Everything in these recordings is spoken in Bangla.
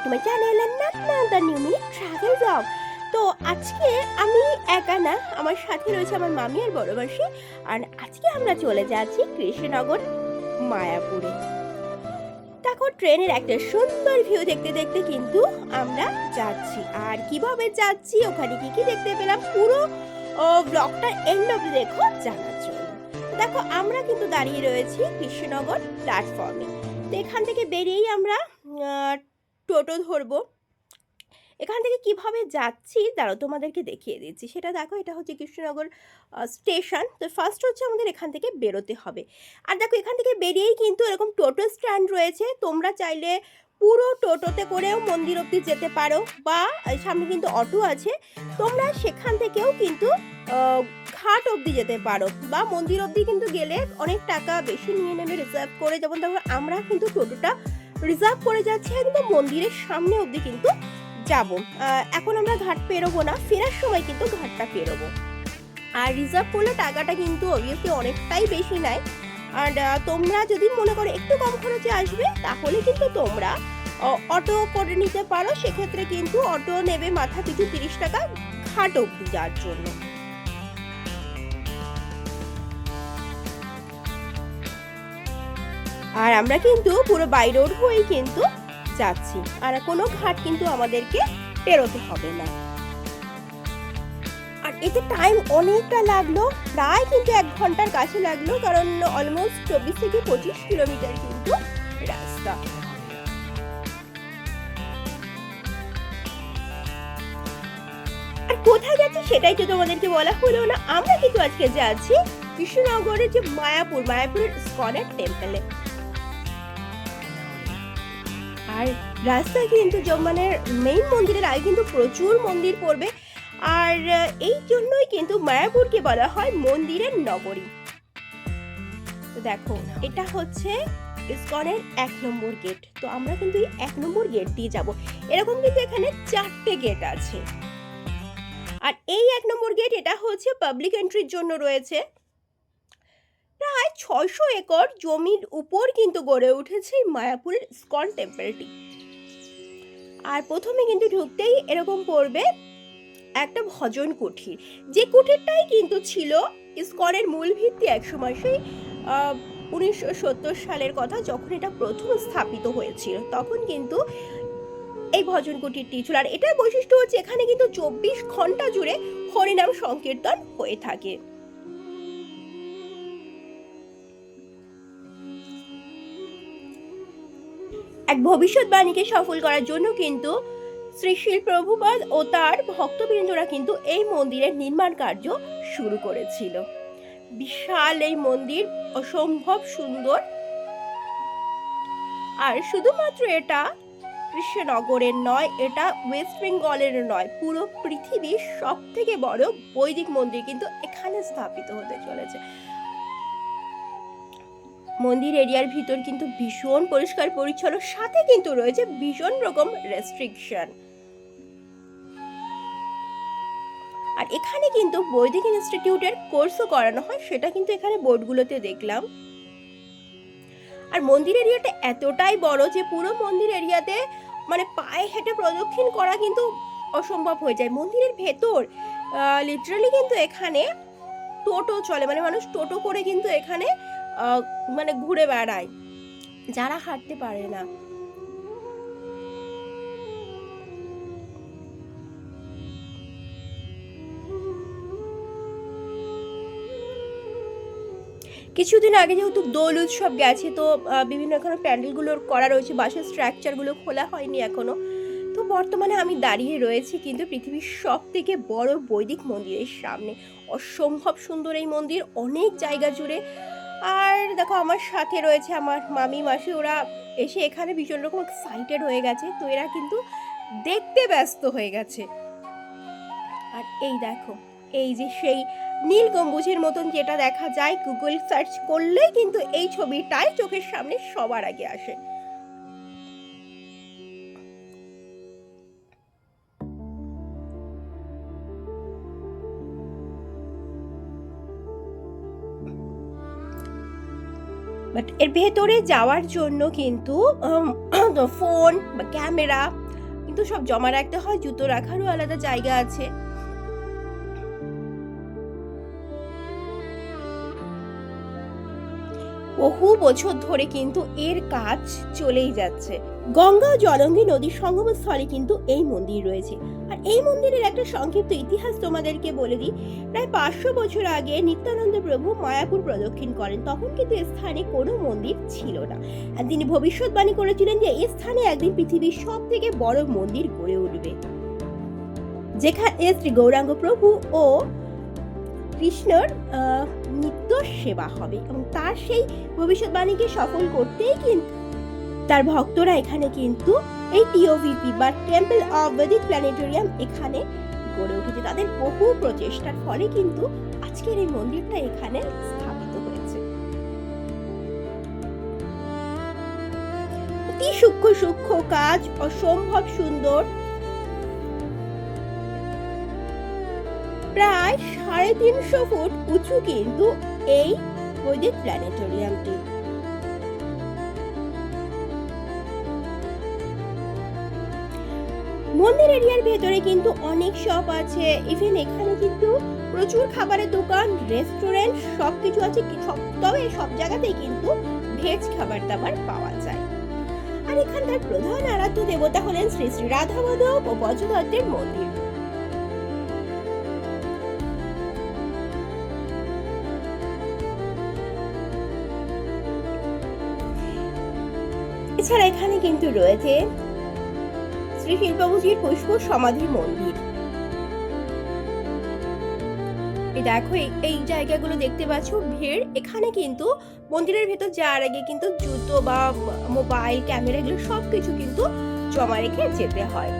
To my channel the new minute travel blog. তো আজকে আমি একা না, আমার সাথে রয়েছে আমার মামি আর বড় মাসি। আর আজকে আমরা চলে যাচ্ছি কৃষ্ণনগর মায়াপুরে। দেখো, ট্রেনের একটা সুন্দর ভিউ দেখতে দেখতে কিন্তু আমরা যাচ্ছি। আর কিভাবে যাচ্ছি, ওখানে কি কি দেখতে পেলাম, পুরো ব্লগটা এন্ড অবধি দেখো জানার জন্য। দেখো, আমরা কিন্তু দাঁড়িয়ে রয়েছি কৃষ্ণনগর প্ল্যাটফর্মে। তো এখান থেকে বেরিয়েই আমরা টোটো ধরবো। এখান থেকে কিভাবে যাচ্ছি দাঁড়াও তোমাদেরকে দেখিয়ে দিচ্ছি। সেটা দেখো, এটা হচ্ছে কৃষ্ণনগর স্টেশন। তো ফার্স্ট হচ্ছে আমাদের এখান থেকে বেরোতে হবে। আর দেখো, এখান থেকে বেরিয়েই কিন্তু এরকম টোটো স্ট্যান্ড রয়েছে। তোমরা চাইলে পুরো টোটোতে করেও মন্দির অবধি যেতে পারো, বা সামনে কিন্তু অটো আছে, তোমরা সেখান থেকেও কিন্তু ঘাট অবধি যেতে পারো, বা মন্দির অবধি কিন্তু গেলে অনেক টাকা বেশি নিয়ে নেবে রিজার্ভ করে। যেমন দেখো, আমরা কিন্তু টোটোটা রিজার্ভ করে যাচ্ছি একদম মন্দিরের সামনে অবধি কিন্তু যাব। এখন আমরা ঘাট পেরোবো না, ফেরার সময় কিন্তু ঘাটটা পেরোবো। আর রিজার্ভ করলে টাকাটা কিন্তু অবভিয়াসলি অনেকটাই বেশি নেয়। আর তোমরা যদি মনে করো একটু কম খরচে আসবে, তাহলে কিন্তু তোমরা অটো করে নিতে পারো। সেক্ষেত্রে কিন্তু অটো নেবে মাথা পিছু 30 টাকা ঘাট অবধি যাওয়ার জন্য। আর আমরা কিন্তু পুরো বাই রোড হয়েই কিন্তু যাচ্ছি, আর কোনো ঘাট কিন্তু আমাদেরকে পেরোতে হবে না। আর এতে টাইম অনেকটা লাগলো, প্রায় কিন্তু 1 ঘন্টার কাছে লাগলো, কারণ অলমোস্ট 24 থেকে 25 কিলোমিটার কিন্তু রাস্তা। আর কোথায় যাচ্ছি সেটাই তো তোমাদেরকে বলা হলো না। আমরা কিন্তু আজকে যাচ্ছি কৃষ্ণনগরের যে মায়াপুরের ইসকনের টেম্পলে। আর রাস্তায় কিন্তু মানে মেইন মন্দিরের আগে কিন্তু প্রচুর মন্দির পড়বে। আর এই জন্যই কিন্তু মায়াপুরকে বলা হয় মন্দিরের নগরী। তো দেখো, এটা হচ্ছে ইসকনের 1 নম্বর গেট। তো আমরা কিন্তু এই 1 নম্বর গেট দিয়ে যাব। এরকম কিন্তু এখানে 4টে গেট আছে। আর এই 1 নম্বর গেট, এটা হচ্ছে পাবলিক এন্ট্রির জন্য রয়েছে। প্রায় 600 একর জমির উপর কিন্তু গড়ে উঠেছে মায়াপুরের ইসকন টেম্পলটি। আর প্রথমে কিন্তু ঢুকতেই এরকম পড়বে একটা ভজন কুঠির, যে কুঠিরটাই কিন্তু ছিল ইসকনের মূল ভিত্তি একসময়, সেই 1970 সালের কথা, যখন এটা প্রথম স্থাপিত হয়েছিল, তখন কিন্তু এই ভজন কুঠিরটি ছিল। আর এটার বৈশিষ্ট্য হচ্ছে এখানে কিন্তু 24 ঘন্টা জুড়ে হরিনাম সংকীর্তন হয়ে থাকে। এক ভবিষ্যৎবাণীকে সফল করার জন্য কিন্তু শ্রী শিল প্রভুপাদ ও তার ভক্তবৃন্দরা কিন্তু এই মন্দিরের নির্মাণ কার্য শুরু করেছিল। বিশাল এই মন্দির, অসম্ভব সুন্দর। আর শুধুমাত্র এটা কৃষ্ণনগরের নয়, এটা ওয়েস্ট বেঙ্গলের নয়, পুরো পৃথিবীর সব থেকে বড় বৈদিক মন্দির কিন্তু এখানে স্থাপিত হতে চলেছে। মন্দির এরিয়ার ভিতর কিন্তু ভীষণ পরিষ্কার পরিচ্ছন্ন, সাথে কিন্তু রয়েছে ভীষণ রকম রেস্ট্রিকশন। আর এখানে কিন্তু বৈদিক ইনস্টিটিউটের কোর্সও করানো হয়, সেটা কিন্তু এখানে বোর্ডগুলোতে দেখলাম। আর মন্দির এরিয়াটা এতটাই বড় যে পুরো মন্দির এরিয়াতে মানে পায়ে হেঁটে প্রদক্ষিণ করা কিন্তু অসম্ভব হয়ে যায়। মন্দিরের ভেতর লিটারালি কিন্তু এখানে টোটো চলে, মানে মানুষ টোটো করে কিন্তু এখানে মানে ঘুরে বেড়ায়, যারা হাঁটতে পারে না। কিছুদিন আগে যেহেতু দোল উৎসব গেছে, তো বিভিন্ন এখানে প্যান্ডেলগুলো করা রয়েছে, বাসের স্ট্রাকচারগুলো খোলা হয়নি এখনো। তো বর্তমানে আমি দাঁড়িয়ে রয়েছি কিন্তু পৃথিবীর সব থেকে বড় বৈদিক মন্দিরের সামনে। অসম্ভব সুন্দর এই মন্দির, অনেক জায়গা জুড়ে। আর দেখো, আমার সাথে রয়েছে আমার মামি মাসি, ওরা এসে এখানে ভীষণ রকম এক্সাইটেড হয়ে গেছে। তো এরা কিন্তু দেখতে ব্যস্ত হয়ে গেছে। আর এই দেখো, এই যে সেই নীল গম্বুজের মতন যেটা দেখা যায়, গুগল সার্চ করলেই কিন্তু এই ছবিটাই চোখের সামনে সবার আগে আসে। বাট এর ভেতরে যাওয়ার জন্য কিন্তু ফোন বা ক্যামেরা কিন্তু সব জমা রাখতে হয়, জুতো রাখারও আলাদা জায়গা আছে। বহু বছর ধরে কিন্তু এর কাজ চলেই যাচ্ছে। গঙ্গা ও জলঙ্গি নদীর সঙ্গমস্থলে কিন্তু এই মন্দির রয়েছে। আর এই মন্দিরের একটা সংক্ষিপ্ত ইতিহাস তোমাদেরকে বলে দিই। প্রায় 500 বছর আগে নিত্যানন্দ প্রভু মায়াপুর প্রদক্ষিণ করেন। তখন কিন্তু এই স্থানে কোনো মন্দির ছিল না। আর তিনি ভবিষ্যৎবাণী করেছিলেন যে এই স্থানে একদিন পৃথিবীর সবথেকে বড় মন্দির গড়ে উঠবে, যেখানে শ্রী গৌরাঙ্গ প্রভু ও কৃষ্ণর নিত্য সেবা হবে। এবং তার সেই ভবিষ্যৎবাণীকে সফল করতেই কিন্তু তার ভক্তরা এখানে কিন্তু এই টিওভিপি বা টেম্পল অফ ভেদিক প্ল্যানেটোরিয়াম এখানে গড়ে উঠেছে। তাদের বহু প্রচেষ্টার ফলে কিন্তু আজকের এই মন্দিরটা এখানে স্থাপিত হয়েছে। অতি সূক্ষ্ম সূক্ষ্ম কাজ, অসম্ভব সুন্দর। প্রায় 350 ফুট উঁচু কিন্তু এই বৈদিক প্ল্যানেটোরিয়ামটি। মন্দির এরিয়ার ভেতরে কিন্তু অনেক শপ আছে, ইভেন এখানে কিন্তু প্রচুর খাবারের দোকান, রেস্টুরেন্ট সবকিছু আছে। তবে সব জায়গাতেই কিন্তু ভেজ খাবার দাবার পাওয়া যায়। আর এখানকার প্রধান আরাধ্য দেবতা হলেন শ্রী শ্রী রাধা মাধব ও বজ্রদত্তের মন্দির। এছাড়া এখানে কিন্তু রয়েছে শ্রী শিল্পাবুজির পুষ্প সমাধি মন্দির। দেখো এই জায়গাগুলো দেখতে পাচ্ছ ভিড়। এখানে কিন্তু মন্দিরের ভেতর যাওয়ার আগে কিন্তু জুতো বা মোবাইল, ক্যামেরা এগুলো সবকিছু কিন্তু জমা রেখে যেতে হয়।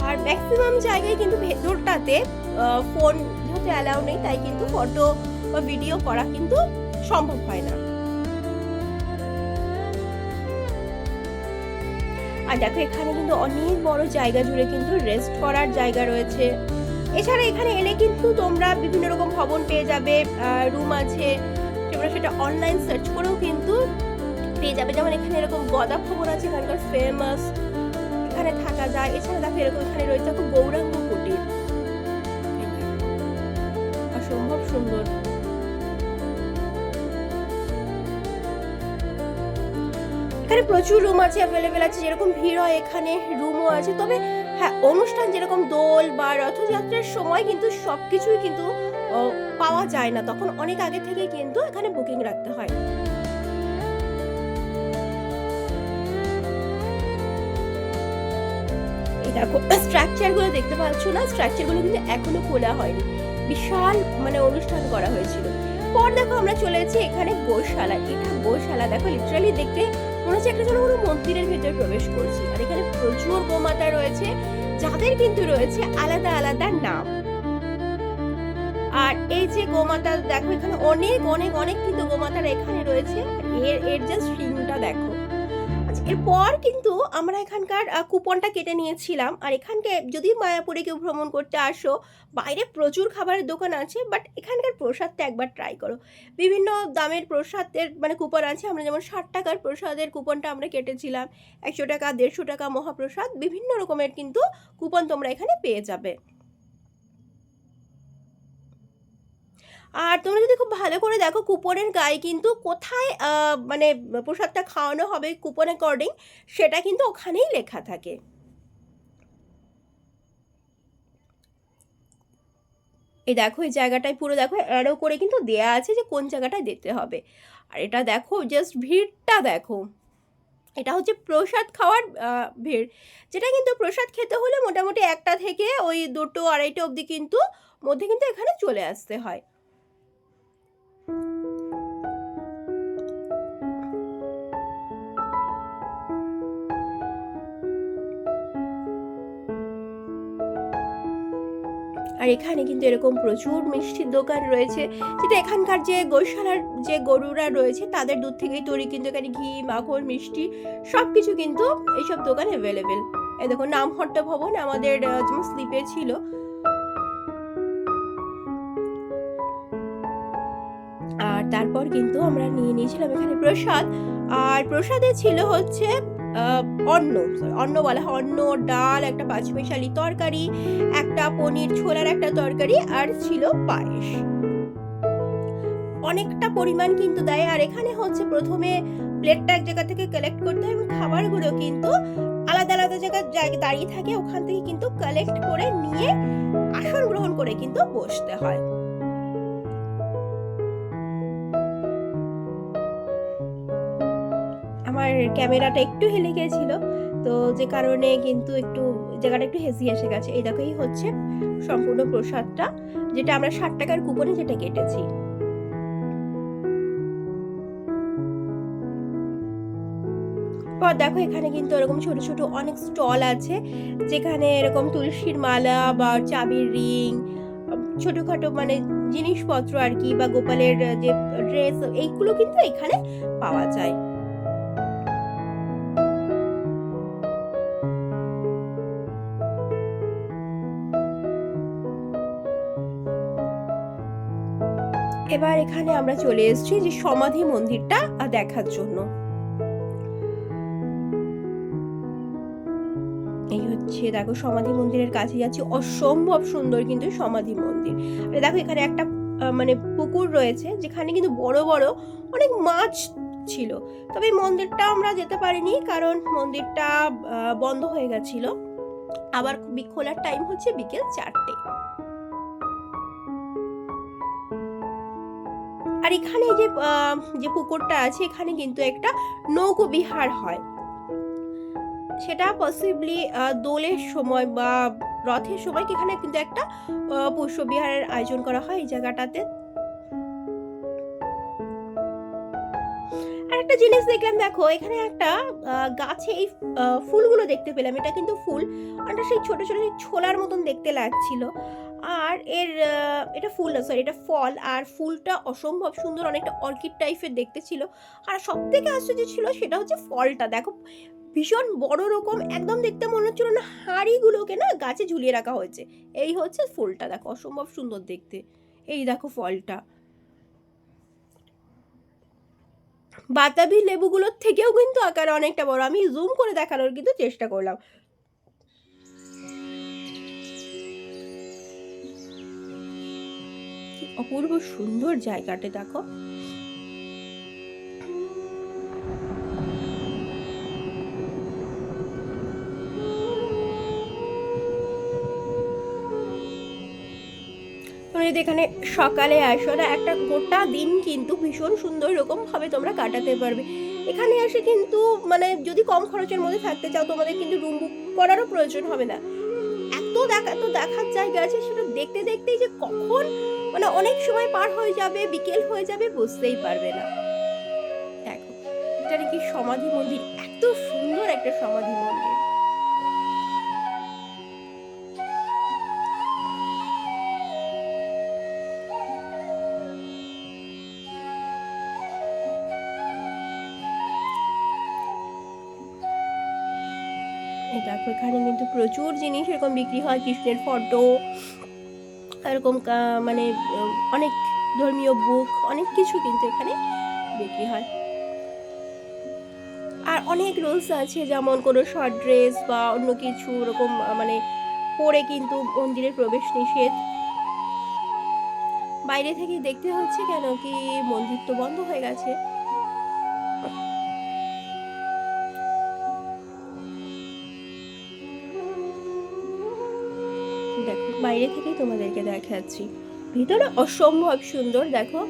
আর ম্যাক্সিমাম জায়গায় কিন্তু ভেতরটাতে ফোন যেহেতু অ্যালাউ নেই, তাই কিন্তু ফটো বা ভিডিও করা কিন্তু সম্ভব হয় না। আর দেখো এখানে কিন্তু অনেক বড় জায়গা জুড়ে কিন্তু রেস্ট করার জায়গা রয়েছে। এছাড়া এখানে এলে কিন্তু তোমরা বিভিন্ন রকম ভবন পেয়ে যাবে, রুম আছে, তোমরা সেটা অনলাইন সার্চ করেও কিন্তু পেয়ে যাবে। যেমন এখানে এরকম গদা ভবন আছে, এখানকার ফেমাস, এখানে থাকা যায়। এছাড়া দেখো এরকম এখানে রয়েছে খুব গৌরাঙ্গ কুটির, অসম্ভব সুন্দর। এখানে প্রচুর রুম আছে, অ্যাভেলেবেল আছে। যেরকম ভিড় হয় এখানে রুমও আছে। তবে হ্যাঁ, অনুষ্ঠান যেরকম দোল বা রথযাত্রার সময় কিন্তু সবকিছুই কিন্তু পাওয়া যায় না, তখন অনেক আগে থেকে কিন্তু এখানে বুকিং রাখতে হয়। এই দেখো স্ট্রাকচার গুলো দেখতে পাচ্ছ না, স্ট্রাকচার গুলো কিন্তু এখনো খোলা হয়নি, বিশাল মানে অনুষ্ঠান করা হয়েছিল। পর দেখো আমরা চলে এসেছি এখানে গোশালা। এটা গোশালা, দেখো লিটারালি দেখতে মনে হচ্ছে একটা যেন কোনো মন্দিরের ভেতরে প্রবেশ করছি। আর এখানে প্রচুর গোমাতা রয়েছে, যাদের কিন্তু রয়েছে আলাদা আলাদা নাম। আর এই যে গোমাতা দেখো এখানে অনেক অনেক অনেক কিন্তু গোমাতারা এখানে রয়েছে। এর জাস্ট সিনটা দেখো। এরপর কিন্তু আমরা এখানকার কুপনটা কেটে নিয়েছিলাম। আর এখানকে যদি মায়াপুরে কেউ ভ্রমণ করতে আসো, বাইরে প্রচুর খাবারের দোকান আছে, বাট এখানকার প্রসাদটা একবার ট্রাই করো। বিভিন্ন দামের প্রসাদের মানে কুপন আছে। আমরা যেমন 60 টাকার প্রসাদের কুপনটা আমরা কেটেছিলাম, 100 টাকা, 150 টাকা মহাপ্রসাদ, বিভিন্ন রকমের কিন্তু কুপন তোমরা এখানে পেয়ে যাবে। আর তোমরা যদি খুব ভালো করে দেখো কুপনের গায়ে কিন্তু কোথায় মানে প্রসাদটা খাওয়ানো হবে কুপন অ্যাকর্ডিং, সেটা কিন্তু ওখানেই লেখা থাকে। এই দেখো এই জায়গাটায় পুরো দেখো অ্যারো করে কিন্তু দেয়া আছে যে কোন জায়গাটায় দিতে হবে। আর এটা দেখো জাস্ট ভিড়টা দেখো, এটা হচ্ছে প্রসাদ খাওয়ার ভিড়, যেটা কিন্তু প্রসাদ খেতে হলে মোটামুটি 1টা থেকে ওই 2টো 2:30 অবধি কিন্তু মধ্যে কিন্তু এখানে চলে আসতে হয়। আর এখানে কিন্তু এরকম প্রচুর মিষ্টির দোকান রয়েছে, যেটা এখানকার যে গোশালার যে গরুরা রয়েছে তাদের দুধ থেকেই তৈরি। কিন্তু এখানে ঘি, মাখন, মিষ্টি সবকিছু কিন্তু এইসব দোকান অ্যাভেলেবেল। এই দেখো নামহট্টা ভবন আমাদের যেমন স্লিপে ছিল। আর তারপর কিন্তু আমরা নিয়ে নিয়েছিলাম এখানে প্রসাদ। আর প্রসাদে ছিল হচ্ছে অন্ন, অন্ন বলা হয়, অন্ন, ডাল, একটা পাঁচমিশালি তরকারি, একটা পনির ছোলার একটা তরকারি, আর ছিল পায়েস। অনেকটা পরিমাণ কিন্তু দেয়। আর এখানে হচ্ছে প্রথমে প্লেটটা এক জায়গা থেকে কালেক্ট করতে হয় এবং খাবারগুলো কিন্তু আলাদা আলাদা জায়গায় দাঁড়িয়ে থাকে, ওখান থেকে কিন্তু কালেক্ট করে নিয়ে আসন গ্রহণ করে কিন্তু বসতে হয়। আমার ক্যামেরাটা একটু হেলে গেছিল, তো যে কারণে কিন্তু একটু জায়গাটা একটু হেজি এসে গেছে। এই দেখো, এই হচ্ছে সম্পূর্ণ প্রসাদটা, যেটা আমরা ৬০ টাকার কুপনে যেটা কেটেছি। দেখো, এখানে কিন্তু এরকম ছোট ছোট অনেক স্টল আছে, যেখানে এরকম তুলসীর মালা বা চাবির রিং, ছোটখাটো মানে জিনিসপত্র আর কি, বা গোপালের যে ড্রেস, এইগুলো কিন্তু এখানে পাওয়া যায়। এবার এখানে আমরা চলে এসেছি যে সমাধি মন্দিরটা দেখার জন্য। এই হচ্ছে, দেখো, সমাধি মন্দিরের কাছে যাচ্ছি। অসম্ভব সুন্দর কিন্তু সমাধি মন্দির। আর দেখো, এখানে একটা মানে পুকুর রয়েছে, যেখানে কিন্তু বড় বড় অনেক মাছ ছিল। তবে এই মন্দিরটা আমরা যেতে পারিনি, কারণ মন্দিরটা বন্ধ হয়ে গেছিল। আবার খোলার টাইম হচ্ছে বিকেল 4টে। আর এখানে যে পুকুরটা আছে, এখানে কিন্তু একটা নৌকো বিহার হয়। সেটা পসিবলি দোলের সময় বা রথের সময় এখানে কিন্তু একটা পুষ্পবিহারের আয়োজন করা হয় এই জায়গাটাতে। আর একটা জিনিস দেখলাম, দেখো, এখানে একটা গাছে এই ফুলগুলো দেখতে পেলাম। এটা কিন্তু ফুল, অনেকটা সেই ছোট ছোট ছোলার মতন দেখতে লাগছিল। আর এটা ফুল না, সরি, এটা ফল। আর ফুলটা অসম্ভব সুন্দর, অনেকটা অর্কিড টাইপের দেখতে ছিল। আর সব থেকে আশ্চর্য ছিল সেটা হচ্ছে ফলটা, দেখো, ভীষণ বড় রকম, একদম দেখতে মনে হচ্ছিল না হাঁড়িগুলোকে না গাছে ঝুলিয়ে রাখা হয়েছে। এই হচ্ছে ফুলটা, দেখো, অসম্ভব সুন্দর দেখতে। এই দেখো ফলটা, বাতাবি লেবুগুলোর থেকেও কিন্তু আকারে অনেকটা বড়। আমি জুম করে দেখানোর কিন্তু চেষ্টা করলাম। অপূর্ব সুন্দর জায়গাটা, দেখো। তোমরা যদি এখানে সকালে আসো না, একটা গোটা দিন কিন্তু ভীষণ সুন্দর রকম ভাবে তোমরা কাটাতে পারবে। এখানে এসে কিন্তু মানে যদি কম খরচের মধ্যে থাকতে চাও, তোমাদের কিন্তু রুম বুক করারও প্রয়োজন হবে না। এত দেখার জায়গা আছে, সেটা দেখতে দেখতেই যে কখন মানে অনেক সময় পার হয়ে যাবে, বিকেল হয়ে যাবে, বুঝতেই পারবে না। দেখো, এটা নাকি সমাধি মন্দির, এত সুন্দর একটা সমাধি মন্দির। দেখো, এখানে কিন্তু প্রচুর জিনিস এরকম বিক্রি হয়, কৃষ্ণের ফটো, এরকম মানে অনেক ধর্মীয় বুক, অনেক কিছু কিন্তু এখানে বিক্রি হয়। আর অনেক রুলস আছে, যেমন কোনো শর্ট ড্রেস বা অন্য কিছু ওরকম মানে পরে কিন্তু মন্দিরে প্রবেশ নিষেধ। বাইরে থেকে দেখতে হচ্ছে, কেন কি মন্দির তো বন্ধ হয়ে গেছে। দেখো, বাইরে থেকেই তোমাদেরকে দেখাচ্ছি, ভিতরে অসম্ভব সুন্দর। দেখো,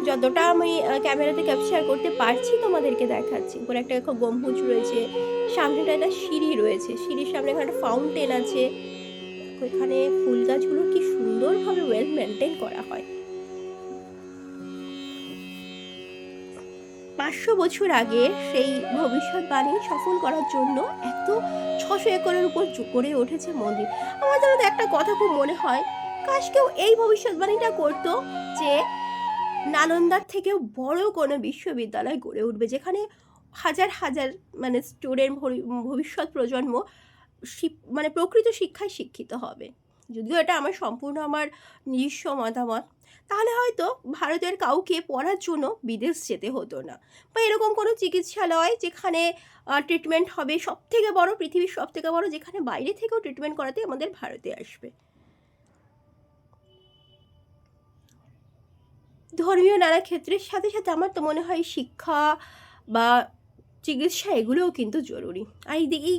যতটা আমি ক্যামেরাতে ক্যাপচার করতে পারছি তোমাদেরকে দেখাচ্ছি। উপরে একটা দেখো গম্বুজ রয়েছে, সামনেটা একটা সিঁড়ি রয়েছে, সিঁড়ির সামনে এখানে একটা ফাউন্টেন আছে। দেখো, এখানে ফুল গাছগুলো কি সুন্দরভাবে ওয়েল মেনটেন করা হয়। 500 বছর আগে সেই ভবিষ্যৎবাণী সফল করার জন্য এত 600 একরের উপর গড়ে উঠেছে মন্দির। আমার যেন একটা কথা খুব মনে হয়, কাশ কেউ এই ভবিষ্যৎবাণীটা করতো যে নালন্দার থেকেও বড় কোনো বিশ্ববিদ্যালয় গড়ে উঠবে, যেখানে হাজার হাজার মানে স্টুডেন্ট, ভবিষ্যৎ প্রজন্ম মানে প্রকৃত শিক্ষায় শিক্ষিত হবে। যদিও এটা আমার সম্পূর্ণ আমার নিজস্ব মতামত, তাহলে হয়তো ভারতের কাউকে পড়ার জন্য বিদেশ যেতে হতো না, বা এরকম কোনো চিকিৎসালয় যেখানে ট্রিটমেন্ট হবে সবথেকে বড়, পৃথিবীর সবথেকে বড়, যেখানে বাইরে থেকেও ট্রিটমেন্ট করাতে আমাদের ভারতে আসবে। ধর্মীয় নানা ক্ষেত্রের সাথে সাথে আমার তো মনে হয় শিক্ষা বা চিকিৎসা এগুলোও কিন্তু জরুরি। আর এই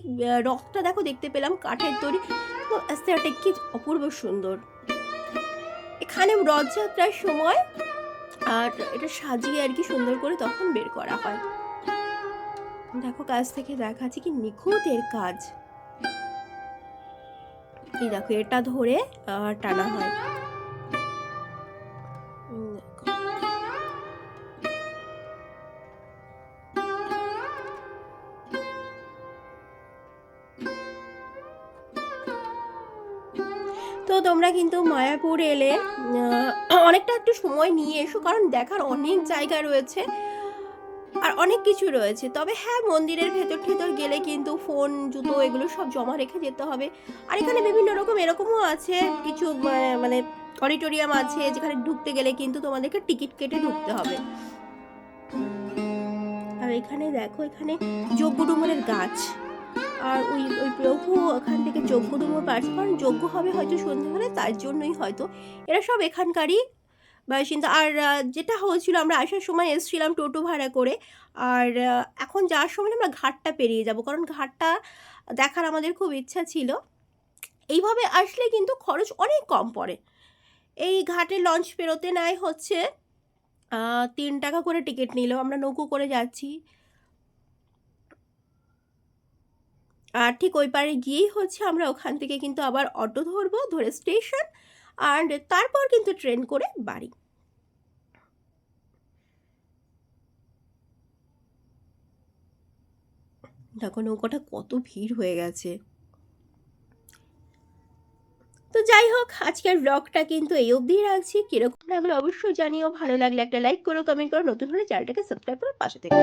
রথটা দেখো, দেখতে পেলাম কাঠের তৈরি, তো অ্যাস্থেটিক কি অপূর্ব সুন্দর। এখানে রথযাত্রার সময় আর এটা সাজিয়ে আর কি সুন্দর করে তখন বের করা হয়। দেখো কাছ থেকে দেখাচ্ছি কি নিখুঁত এর কাজ। এই দেখো এটা ধরে টানা হয়। দেখো। তো তোমরা কিন্তু মায়াপুর এলে অনেকটা একটু সময় নিয়ে এসো, কারণ দেখার অনেক জায়গা রয়েছে আর অনেক কিছু রয়েছে। তবে হ্যাঁ, মন্দিরের ভেতর ঠেতর গেলে কিন্তু ফোন, জুতো এগুলো সব জমা রেখে যেতে হবে। আর এখানে বিভিন্ন রকম এরকমও আছে কিছু, মানে অডিটোরিয়াম আছে যেখানে ঢুকতে গেলে কিন্তু তোমাদেরকে টিকিট কেটে ঢুকতে হবে। আর এখানে দেখো, এখানে যজ্ঞডুমুরের গাছ, আর ওই ওই প্রভু ওখান থেকে যজ্ঞডুমুর পাচ্ছে, কারণ যজ্ঞ হবে হয়তো সন্ধ্যাবেলায়, তার জন্যই হয়তো এরা সব এখানকারই বাসিন্দা। আর যেটা হয়েছিল, আমরা আসার সময় এসেছিলাম টোটো ভাড়া করে, আর এখন যাওয়ার সময় আমরা ঘাটটা পেরিয়ে যাব, কারণ ঘাটটা দেখার আমাদের খুব ইচ্ছা ছিল। এইভাবে আসলে কিন্তু খরচ অনেক কম পড়ে। এই ঘাটে লঞ্চ পেরোতে নেয় হচ্ছে 3 টাকা করে টিকিট নিল, আমরা নৌকো করে যাচ্ছি। আর ঠিক ওই পারে গিয়েই হচ্ছে আমরা ওখান থেকে কিন্তু আবার অটো ধরবো, ধরে স্টেশন, আর তারপর কিন্তু ট্রেন করে বাড়ি। দেখো নৌকাটা কত ভিড় হয়ে গেছে। তো যাই হোক, আজকের ব্লগটা কিন্তু এই অবধিই রাখছি। কিরকম লাগলো অবশ্যই জানিও, ভালো লাগলে একটা লাইক করো, কমেন্ট করো, নতুন হলে চ্যানেলটাকে সাবস্ক্রাইব করে পাশে থেকে